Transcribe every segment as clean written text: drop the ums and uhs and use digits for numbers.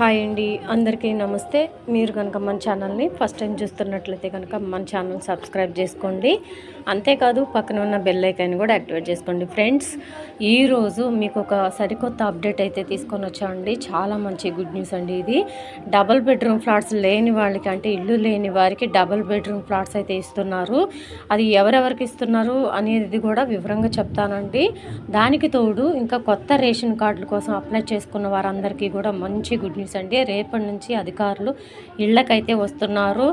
Hi అండి, అందరికీ నమస్తే. మీరు కనుక మన ఛానల్ని ఫస్ట్ టైం చూస్తున్నట్లయితే కనుక మన ఛానల్ సబ్స్క్రైబ్ చేసుకోండి. అంతేకాదు పక్కన ఉన్న బెల్ ఐకాన్ కూడా యాక్టివేట్ చేసుకోండి. ఫ్రెండ్స్, ఈరోజు మీకు ఒక సరికొత్త అప్డేట్ అయితే తీసుకొని వచ్చామండి. చాలా మంచి గుడ్ న్యూస్ అండి. ఇది డబుల్ బెడ్రూమ్ ఫ్లాట్స్ లేని వాళ్ళకి, అంటే ఇల్లు లేని వారికి డబుల్ బెడ్రూమ్ ఫ్లాట్స్ అయితే ఇస్తున్నారు. అది ఎవరెవరికి ఇస్తున్నారు అనేది కూడా వివరంగా చెప్తానండి. దానికి తోడు ఇంకా కొత్త రేషన్ కార్డుల కోసం అప్లై చేసుకున్న వారందరికీ కూడా మంచి గుడ్ న్యూస్ అండి. రేపటి నుంచి అధికారులు ఇళ్ళకైతే వస్తున్నారు.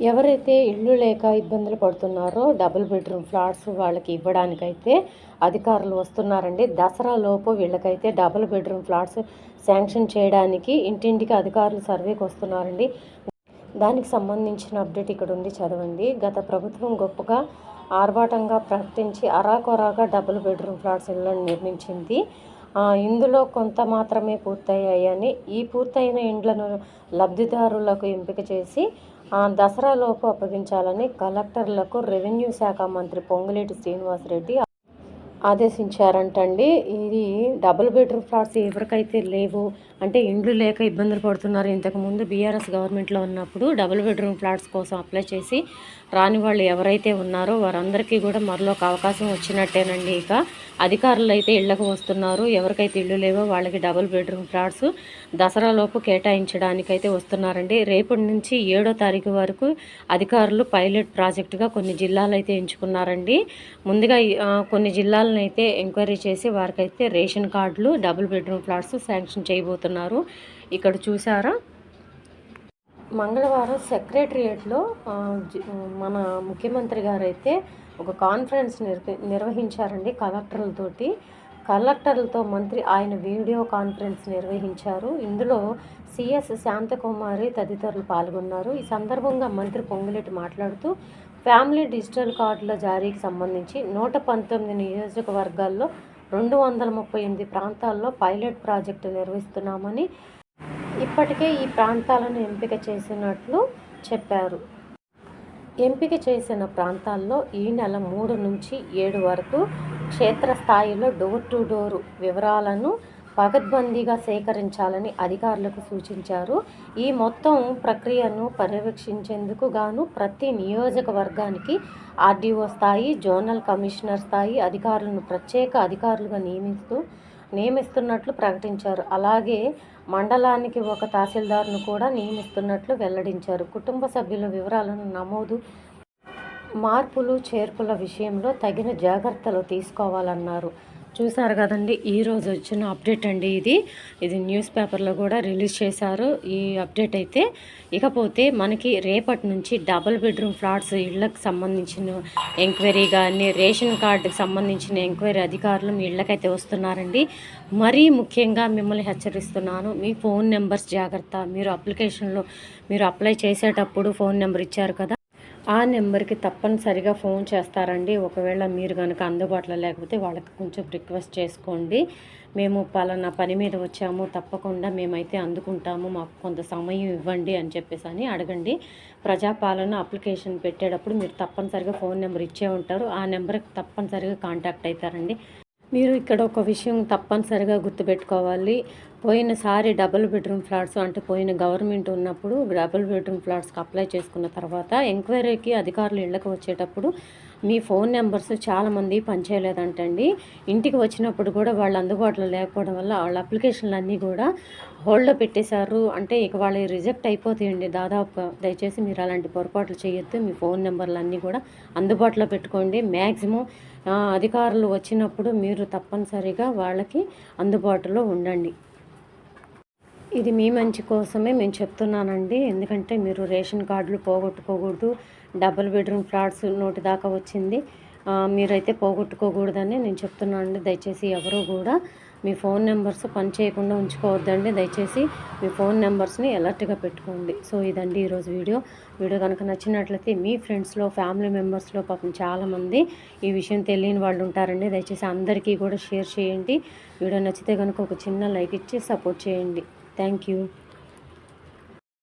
ఎవరైతే ఇళ్ళు లేక ఇబ్బందులు పడుతున్నారో డబుల్ బెడ్రూమ్ ఫ్లాట్స్ వాళ్ళకి ఇవ్వడానికైతే అధికారులు వస్తున్నారండి. దసరా లోపు వీళ్ళకైతే డబుల్ బెడ్రూమ్ ఫ్లాట్స్ శాంక్షన్ చేయడానికి ఇంటింటికి అధికారులు సర్వేకి వస్తున్నారండి. దానికి సంబంధించిన అప్డేట్ ఇక్కడ ఉంది, చదవండి. గత ప్రభుత్వం గొప్పగా ఆర్భాటంగా ప్రకటించి అరాకొరాగా డబుల్ బెడ్రూమ్ ఫ్లాట్స్ ఇళ్లను నిర్మించింది. ఇందులో కొంత మాత్రమే పూర్తయ్యాయని, ఈ పూర్తయిన ఇండ్లను లబ్ధిదారులకు ఎంపిక చేసి దసరాలోపు అప్పగించాలని కలెక్టర్లకు రెవెన్యూ శాఖ మంత్రి పొంగులేటి శ్రీనివాసరెడ్డి ఆదేశించారంటండి. ఇది డబుల్ బెడ్రూమ్ ఫ్లాట్స్ ఎవరికైతే లేవు, అంటే ఇండ్లు లేక ఇబ్బందులు పడుతున్నారు. ఇంతకుముందు బీఆర్ఎస్ గవర్నమెంట్లో ఉన్నప్పుడు డబుల్ బెడ్రూమ్ ఫ్లాట్స్ కోసం అప్లై చేసి రాని వాళ్ళు ఎవరైతే ఉన్నారో వారందరికీ కూడా మరొక ఒక అవకాశం వచ్చినట్టేనండి. ఇక అధికారులు అయితే ఇళ్లకు వస్తున్నారు. ఎవరికైతే ఇళ్ళు లేవో వాళ్ళకి డబుల్ బెడ్రూమ్ ఫ్లాట్స్ దసరాలోపు కేటాయించడానికైతే వస్తున్నారండి. రేపటి నుంచి 7వ తారీఖు వరకు అధికారులు పైలట్ ప్రాజెక్టుగా కొన్ని జిల్లాలు అయితే ఎంచుకున్నారండి. ముందుగా కొన్ని జిల్లాలను అయితే ఎంక్వైరీ చేసి వారికైతే రేషన్ కార్డులు, డబుల్ బెడ్రూమ్ ఫ్లాట్స్ శాంక్షన్ చేయబోతున్నారు. ఇక్కడ చూసారా, మంగళవారం సెక్రటరియేట్లో మన ముఖ్యమంత్రి గారు అయితే ఒక కాన్ఫరెన్స్ నిర్వహించారండి కలెక్టర్లతో మంత్రి ఆయన వీడియో కాన్ఫరెన్స్ నిర్వహించారు. ఇందులో సిఎస్ శాంతకుమారి తదితరులు పాల్గొన్నారు. ఈ సందర్భంగా మంత్రి పొంగులేటి మాట్లాడుతూ ఫ్యామిలీ డిజిటల్ కార్డుల జారీకి సంబంధించి 119 నియోజకవర్గాల్లో 238 ప్రాంతాల్లో పైలట్ ప్రాజెక్టు నిర్వహిస్తున్నామని, ఇప్పటికే ఈ ప్రాంతాలను ఎంపిక చేసినట్లు చెప్పారు. ఎంపిక చేసిన ప్రాంతాల్లో ఈ నెల 3 నుంచి 7 వరకు క్షేత్రస్థాయిలో డోర్ టు డోర్ వివరాలను పకడ్బందీగా సేకరించాలని అధికారులకు సూచించారు. ఈ మొత్తం ప్రక్రియను పర్యవేక్షించేందుకు గాను ప్రతి నియోజకవర్గానికి ఆర్డీఓ స్థాయి, జోనల్ కమిషనర్ స్థాయి అధికారులను ప్రత్యేక అధికారులుగా నియమిస్తున్నట్లు ప్రకటించారు. అలాగే మండలానికి ఒక తహసీల్దార్ను కూడా నియమిస్తున్నట్లు వెల్లడించారు. కుటుంబ సభ్యుల వివరాలను నమోదు, మార్పులు చేర్పుల విషయంలో తగిన జాగ్రత్తలు తీసుకోవాలన్నారు. చూసారు కదండి, ఈరోజు వచ్చిన అప్డేట్ అండి. ఇది న్యూస్ పేపర్లో కూడా రిలీజ్ చేశారు ఈ అప్డేట్ అయితే. ఇకపోతే మనకి రేపటి నుంచి డబుల్ బెడ్రూమ్ ఫ్లాట్స్ ఇళ్లకు సంబంధించిన ఎంక్వైరీ కానీ, రేషన్ కార్డుకి సంబంధించిన ఎంక్వైరీ అధికారులు మీ ఇళ్ళకైతే వస్తున్నారండి. మరీ ముఖ్యంగా మిమ్మల్ని హెచ్చరిస్తున్నాను, మీ ఫోన్ నెంబర్స్ జాగ్రత్త. మీరు అప్లై చేసేటప్పుడు ఫోన్ నెంబర్ ఇచ్చారు కదా, ఆ నెంబర్కి తప్పనిసరిగా ఫోన్ చేస్తారండి. ఒకవేళ మీరు కనుక అందుబాటులో లేకపోతే వాళ్ళకి కొంచెం రిక్వెస్ట్ చేసుకోండి, మేము పలానా పని మీద వచ్చాము, తప్పకుండా మేమైతే అందుకుంటాము, మాకు కొంత సమయం ఇవ్వండి అని చెప్పేసి అని అడగండి. ప్రజాపాలన అప్లికేషన్ పెట్టేటప్పుడు మీరు తప్పనిసరిగా ఫోన్ నెంబర్ ఇచ్చే ఉంటారు, ఆ నెంబర్కి తప్పనిసరిగా కాంటాక్ట్ అవుతారండి. మీరు ఇక్కడ ఒక విషయం తప్పనిసరిగా గుర్తుపెట్టుకోవాలి. పోయినసారి డబుల్ బెడ్రూమ్ ఫ్లాట్స్, అంటే పోయిన గవర్నమెంట్ ఉన్నప్పుడు డబుల్ బెడ్రూమ్ ఫ్లాట్స్కి అప్లై చేసుకున్న తర్వాత ఎంక్వైరీకి అధికారులు ఇళ్ళకి వచ్చేటప్పుడు మీ ఫోన్ నెంబర్స్ చాలామంది పనిచేయలేదంటండి. ఇంటికి వచ్చినప్పుడు కూడా వాళ్ళు అందుబాటులో లేకపోవడం వల్ల వాళ్ళ అప్లికేషన్లు అన్నీ కూడా హోల్డ్లో పెట్టేశారు. అంటే ఇక వాళ్ళు రిజెక్ట్ అయిపోతాయండి దాదాపుగా. దయచేసి మీరు అలాంటి పొరపాట్లు చేయొద్దు. మీ ఫోన్ నెంబర్లు అన్నీ కూడా అందుబాటులో పెట్టుకోండి. మ్యాక్సిమం అధికారులు వచ్చినప్పుడు మీరు తప్పనిసరిగా వాళ్ళకి అందుబాటులో ఉండండి. ఇది మీ మంచి కోసమే మేము చెప్తున్నానండి. ఎందుకంటే మీరు రేషన్ కార్డులు పోగొట్టుకోకూడదు. డబుల్ బెడ్రూమ్ ఫ్లాట్స్ నోటి దాకా వచ్చింది, మీరైతే పోగొట్టుకోకూడదని నేను చెప్తున్నానండి. దయచేసి ఎవరు కూడా మీ ఫోన్ నెంబర్స్ పని చేయకుండా ఉంచుకోవద్దండి. దయచేసి మీ ఫోన్ నెంబర్స్ని అలర్ట్గా పెట్టుకోండి. సో ఇదండి ఈరోజు వీడియో కనుక నచ్చినట్లయితే మీ ఫ్రెండ్స్లో, ఫ్యామిలీ మెంబర్స్లో పాపం చాలామంది ఈ విషయం తెలియని వాళ్ళు ఉంటారండి. దయచేసి అందరికీ కూడా షేర్ చేయండి. వీడియో నచ్చితే కనుక ఒక చిన్న లైక్ ఇచ్చి సపోర్ట్ చేయండి. Thank you.